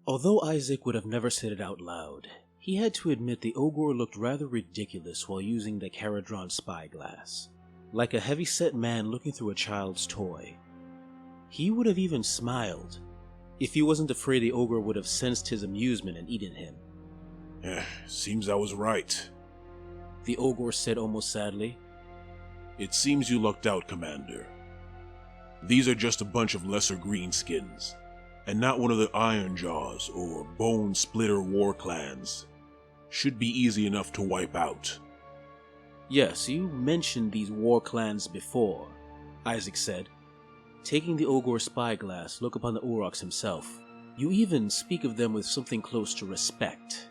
Although Isaac would have never said it out loud, he had to admit the ogre looked rather ridiculous while using the Caradron spyglass, like a heavy-set man looking through a child's toy. He would have even smiled, if he wasn't afraid the ogre would have sensed his amusement and eaten him. Seems I was right, the ogre said almost sadly. It seems you lucked out, Commander. These are just a bunch of lesser greenskins, and not one of the Iron Jaws or Bone Splitter Warclans. Should be easy enough to wipe out. Yes, you mentioned these Warclans before, Isaac said. Taking the ogre's spyglass, look upon the Orruks himself. You even speak of them with something close to respect.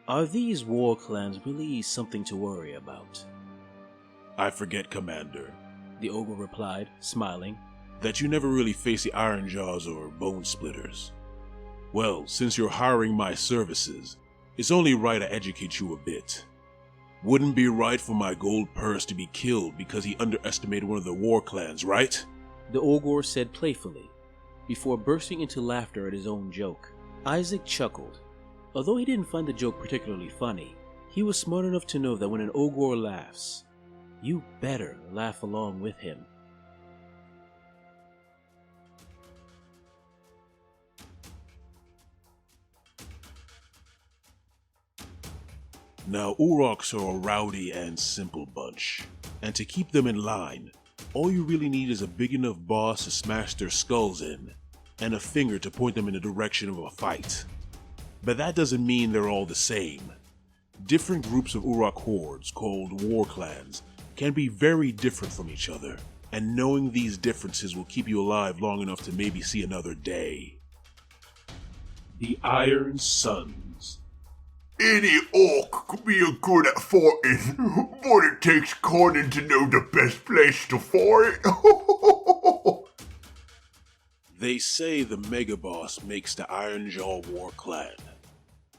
Are these Warclans really something to worry about? I forget, Commander, the ogre replied, smiling, that you never really face the Iron Jaws or Bone Splitters. Well, since you're hiring my services, it's only right I educate you a bit. Wouldn't be right for my gold purse to be killed because he underestimated one of the Warclans, right? The ogre said playfully, before bursting into laughter at his own joke. Isaac chuckled. Although he didn't find the joke particularly funny, he was smart enough to know that when an ogre laughs, you better laugh along with him. Now, Orruks are a rowdy and simple bunch, and to keep them in line, all you really need is a big enough boss to smash their skulls in, and a finger to point them in the direction of a fight. But that doesn't mean they're all the same. Different groups of Orruk hordes, called Warclans, can be very different from each other, and knowing these differences will keep you alive long enough to maybe see another day. The Iron Suns. Any orc could be good at fighting, but it takes cunning to know the best place to fight. They say the Megaboss makes the Iron Jaw Warclan,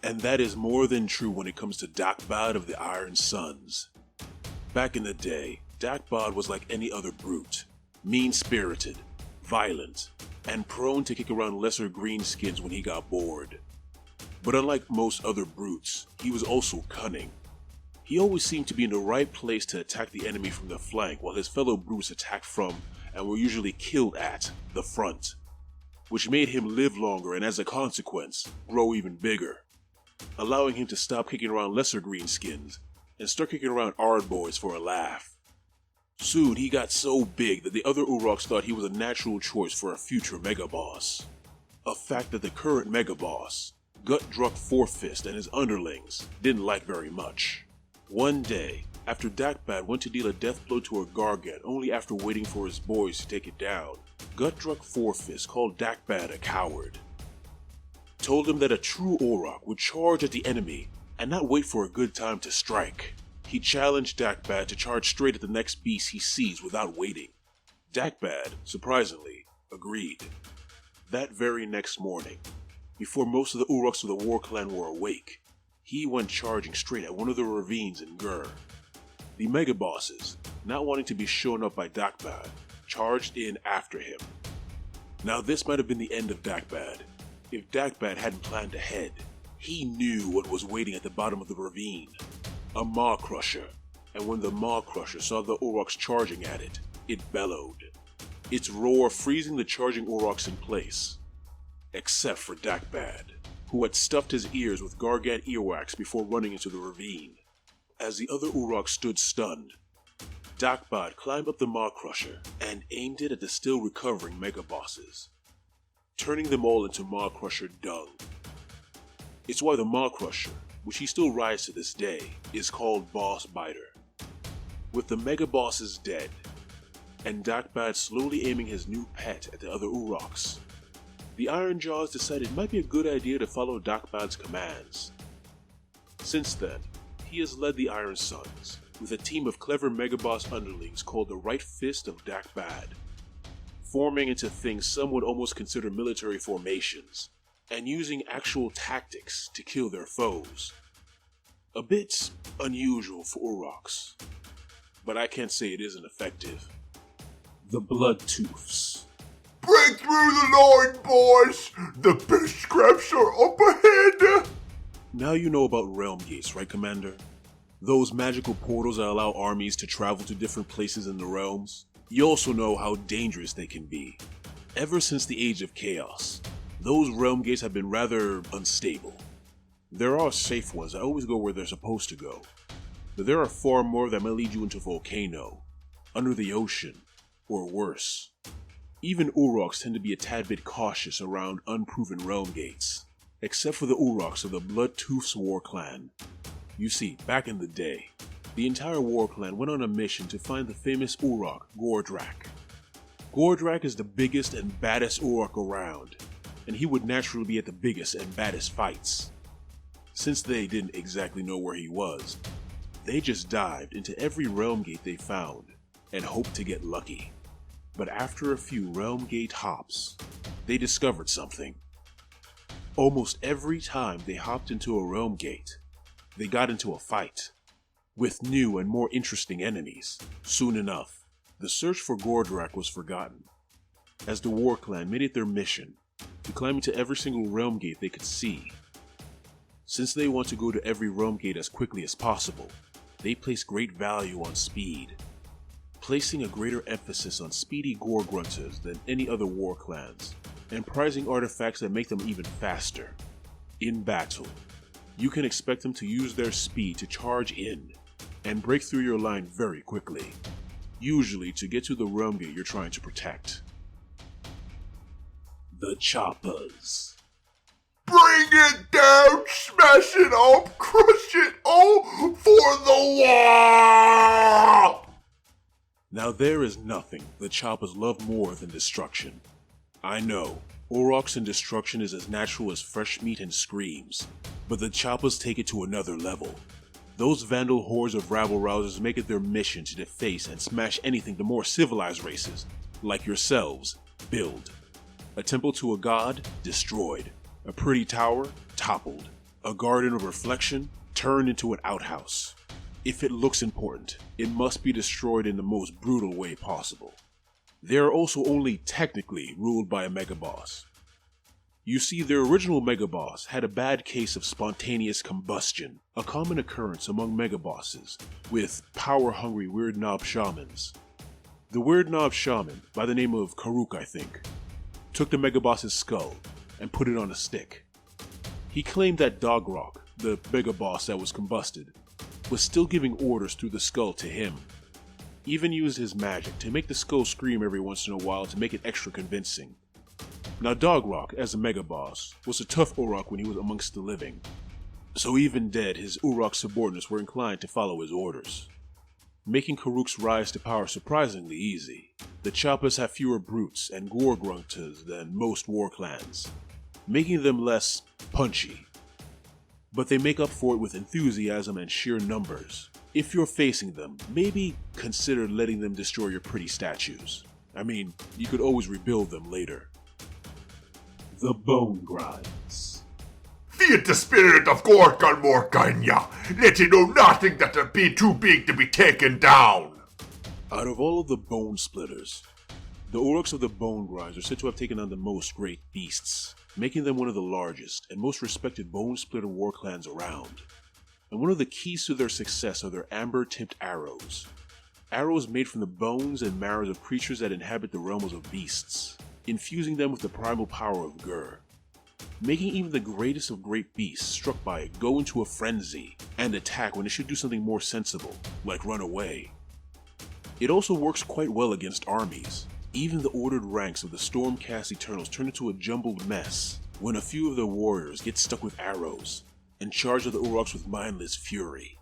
and that is more than true when it comes to Dakbad of the Iron Suns. Back in the day, Dakbad was like any other brute, mean-spirited, violent, and prone to kick around lesser greenskins when he got bored. But unlike most other brutes, he was also cunning. He always seemed to be in the right place to attack the enemy from the flank while his fellow brutes attacked from, and were usually killed at, the front, which made him live longer and as a consequence, grow even bigger, allowing him to stop kicking around lesser greenskins and start kicking around Ardboys for a laugh. Soon he got so big that the other Orruks thought he was a natural choice for a future Megaboss. A fact that the current Megaboss, Gutdruck Fourfist, and his underlings didn't like very much. One day, after Dakbad went to deal a death blow to a Gargant only after waiting for his boys to take it down, Gutdruck Fourfist called Dakbad a coward. Told him that a true Orruk would charge at the enemy and not wait for a good time to strike. He challenged Dakbad to charge straight at the next beast he sees without waiting. Dakbad, surprisingly, agreed. That very next morning, before most of the Orruks of the Warclan were awake, he went charging straight at one of the ravines in Gur. The Megabosses, not wanting to be shown up by Dakbad, charged in after him. Now this might have been the end of Dakbad. If Dakbad hadn't planned ahead, he knew what was waiting at the bottom of the ravine. A Maw Crusher, and when the Maw Crusher saw the Orruks charging at it, it bellowed, its roar freezing the charging Orruks in place. Except for Dakbad, who had stuffed his ears with Gargant earwax before running into the ravine. As the other Orruks stood stunned, Dakbad climbed up the Maw Crusher and aimed it at the still recovering Megabosses, turning them all into Maw Crusher dung. It's why the Maw Crusher, which he still rides to this day, is called Boss Biter. With the Megabosses dead, and Dakbad slowly aiming his new pet at the other Orruks, the Iron Jaws decided it might be a good idea to follow Dakbad's commands. Since then, he has led the Iron Suns, with a team of clever Megaboss underlings called the Right Fist of Dakbad, forming into things some would almost consider military formations, and using actual tactics to kill their foes. A bit unusual for Orruks, but I can't say it isn't effective. The Bloodtooths. Break through the line, boys! The best scraps are up ahead! Now you know about realm gates, right, Commander? Those magical portals that allow armies to travel to different places in the realms. You also know how dangerous they can be. Ever since the Age of Chaos, those realm gates have been rather unstable. There are safe ones that always go where they're supposed to go, but there are far more that may lead you into a volcano, under the ocean, or worse. Even Urroks tend to be a tad bit cautious around unproven realm gates, except for the Urroks of the Bloodtooth's War Clan. You see, back in the day, the entire War Clan went on a mission to find the famous Orruk Warclans. Warclans is the biggest and baddest Orruk around, and he would naturally be at the biggest and baddest fights. Since they didn't exactly know where he was, they just dived into every realm gate they found and hoped to get lucky. But after a few realm gate hops, they discovered something. Almost every time they hopped into a realm gate, they got into a fight with new and more interesting enemies. Soon enough, the search for Warclans was forgotten, as the War Clan made it their mission to climb into every single realm gate they could see. Since they want to go to every realm gate as quickly as possible, they place great value on speed, placing a greater emphasis on speedy Boom Grunts than any other War Clans, and prizing artifacts that make them even faster. In battle, you can expect them to use their speed to charge in and break through your line very quickly, usually to get to the realm gate you're trying to protect. The Choppers. Bring it down, smash it up, crush it all for the war! Now there is nothing the Choppers love more than destruction. I know, Aurochs and destruction is as natural as fresh meat and screams, but the Choppers take it to another level. Those vandal hordes of rabble-rousers make it their mission to deface and smash anything the more civilized races, like yourselves, build. A temple to a god, destroyed. A pretty tower, toppled. A garden of reflection, turned into an outhouse. If it looks important, it must be destroyed in the most brutal way possible. They are also only technically ruled by a megaboss. You see, their original megaboss had a bad case of spontaneous combustion, a common occurrence among megabosses, with power-hungry Weird Knob shamans. The Weird Knob shaman, by the name of Orruk I think, took the megaboss's skull and put it on a stick. He claimed that Dogrok, the megaboss that was combusted, was still giving orders through the skull to him. Even used his magic to make the skull scream every once in a while to make it extra convincing. Now Dogrok, as a megaboss, was a tough Orruk when he was amongst the living, so even dead his Urrok subordinates were inclined to follow his orders, making Orruk's rise to power surprisingly easy. The Choppers have fewer brutes and Boom Grunts than most war clans, making them less punchy, but they make up for it with enthusiasm and sheer numbers. If you're facing them, maybe consider letting them destroy your pretty statues. I mean, you could always rebuild them later. The Boom Grunts. Feed the spirit of Gorkon Morkanya. Let it know nothing that'll be too big to be taken down. Out of all of the Bone Splitters, the Orruks of the Bone Grunts are said to have taken on the most great beasts, making them one of the largest and most respected Bone Splitter war clans around. And one of the keys to their success are their amber-tipped arrows. Arrows made from the bones and marrows of creatures that inhabit the realms of beasts, infusing them with the primal power of Gur, making even the greatest of great beasts struck by it go into a frenzy and attack when it should do something more sensible, like run away. It also works quite well against armies. Even the ordered ranks of the Stormcast Eternals turn into a jumbled mess when a few of their warriors get stuck with arrows and charge at the Urroks with mindless fury.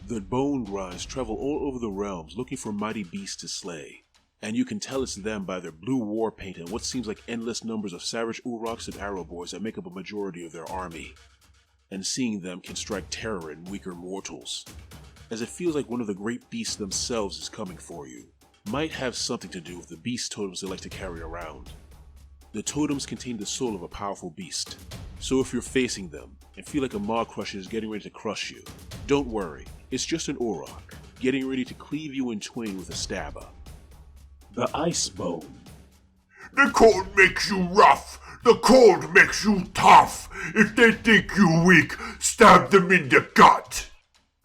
The Bone Grunts travel all over the realms looking for mighty beasts to slay, and you can tell it's them by their blue war paint and what seems like endless numbers of savage Urroks and arrow boys that make up a majority of their army. And seeing them can strike terror in weaker mortals, as it feels like one of the great beasts themselves is coming for you. Might have something to do with the Beast Totems they like to carry around. The totems contain the soul of a powerful beast, so if you're facing them and feel like a maw crusher is getting ready to crush you, don't worry, it's just an Orruk, getting ready to cleave you in twain with a stabber. The Ice Bone. The cold makes you rough. The cold makes you tough. If they think you weak, stab them in the gut.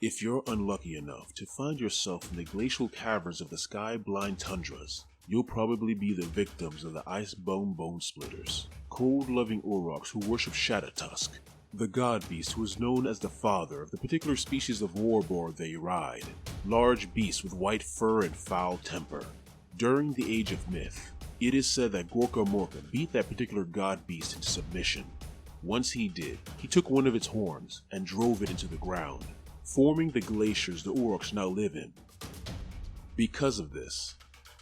If you're unlucky enough to find yourself in the glacial caverns of the sky-blind tundras, you'll probably be the victims of the ice-bone bone splitters, cold-loving Orruks who worship Shadowtusk, the god beast who is known as the father of the particular species of warboar they ride, large beasts with white fur and foul temper. During the Age of Myth, it is said that Gorka Morka beat that particular god beast into submission. Once he did, he took one of its horns and drove it into the ground, forming the glaciers the Orruks now live in. Because of this,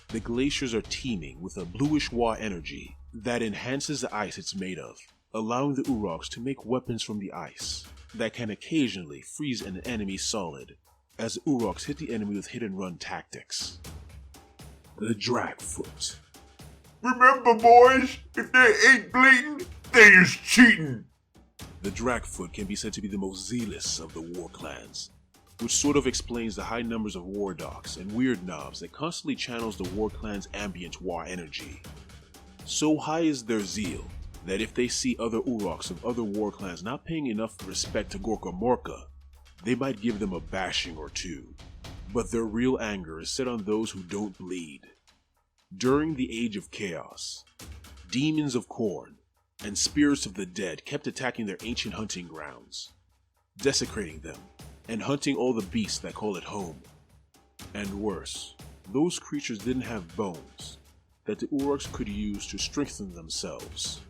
the glaciers are teeming with a bluish-wa energy that enhances the ice it's made of, allowing the Orruks to make weapons from the ice that can occasionally freeze an enemy solid, as the Orruks hit the enemy with hit-and-run tactics. The Dragfoot. Remember, boys, if they ain't bleeding, they is cheating. The Dragfoot can be said to be the most zealous of the war clans, which sort of explains the high numbers of war dogs and weird knobs that constantly channels the war clan's ambient war energy. So high is their zeal that if they see other Orruks of other war clans not paying enough respect to Gorka Morka, they might give them a bashing or two. But their real anger is set on those who don't bleed. During the Age of Chaos, demons of Khorne and spirits of the dead kept attacking their ancient hunting grounds, desecrating them, and hunting all the beasts that call it home. And worse, those creatures didn't have bones that the Orruks could use to strengthen themselves.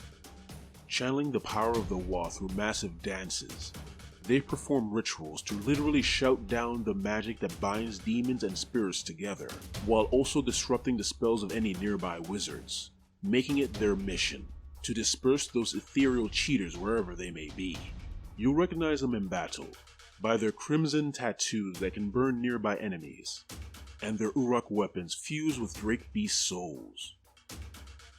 Channeling the power of the Wa through massive dances, they perform rituals to literally shout down the magic that binds demons and spirits together, while also disrupting the spells of any nearby wizards, making it their mission to disperse those ethereal cheaters wherever they may be. You'll recognize them in battle by their crimson tattoos that can burn nearby enemies, and their Orruk weapons fused with Drake Beast souls.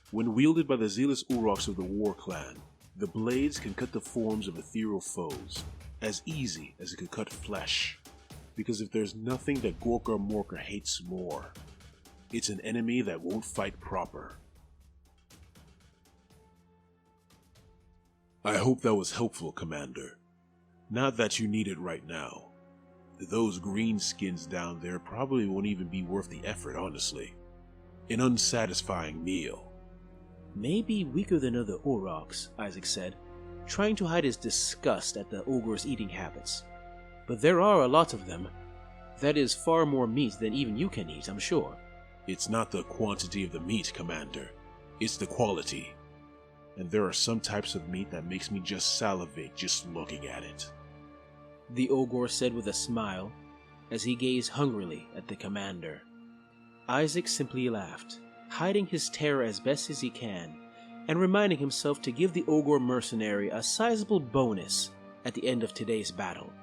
When wielded by the zealous Orruks of the War Clan, the blades can cut the forms of ethereal foes, as easy as it could cut flesh, because if there's nothing that Gorka Morka hates more, it's an enemy that won't fight proper. I hope that was helpful, Commander. Not that you need it right now. Those greenskins down there probably won't even be worth the effort, honestly. An unsatisfying meal. Maybe weaker than other Orruks, Isaac said, trying to hide his disgust at the ogre's eating habits. But there are a lot of them. That is far more meat than even you can eat, I'm sure. It's not the quantity of the meat, Commander. It's the quality. And there are some types of meat that makes me just salivate just looking at it. The ogre said with a smile, as he gazed hungrily at the commander. Isaac simply laughed, hiding his terror as best as he can, and reminding himself to give the ogre mercenary a sizable bonus at the end of today's battle.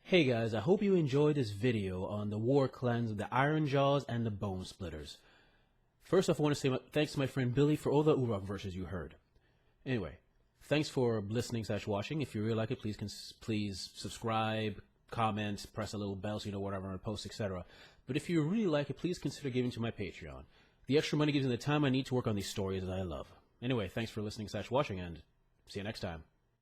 Hey guys, I hope you enjoyed this video on the war clans of the Ironjaws and the Bone Splitters. First off, I want to say thanks to my friend Billy for all the Orruk verses you heard. Anyway, thanks for listening/watching. If you really like it, please subscribe, comment, press a little bell so you know whatever I post, etc. But if you really like it, please consider giving to my Patreon. The extra money gives me the time I need to work on these stories that I love. Anyway, thanks for listening/watching, and see you next time.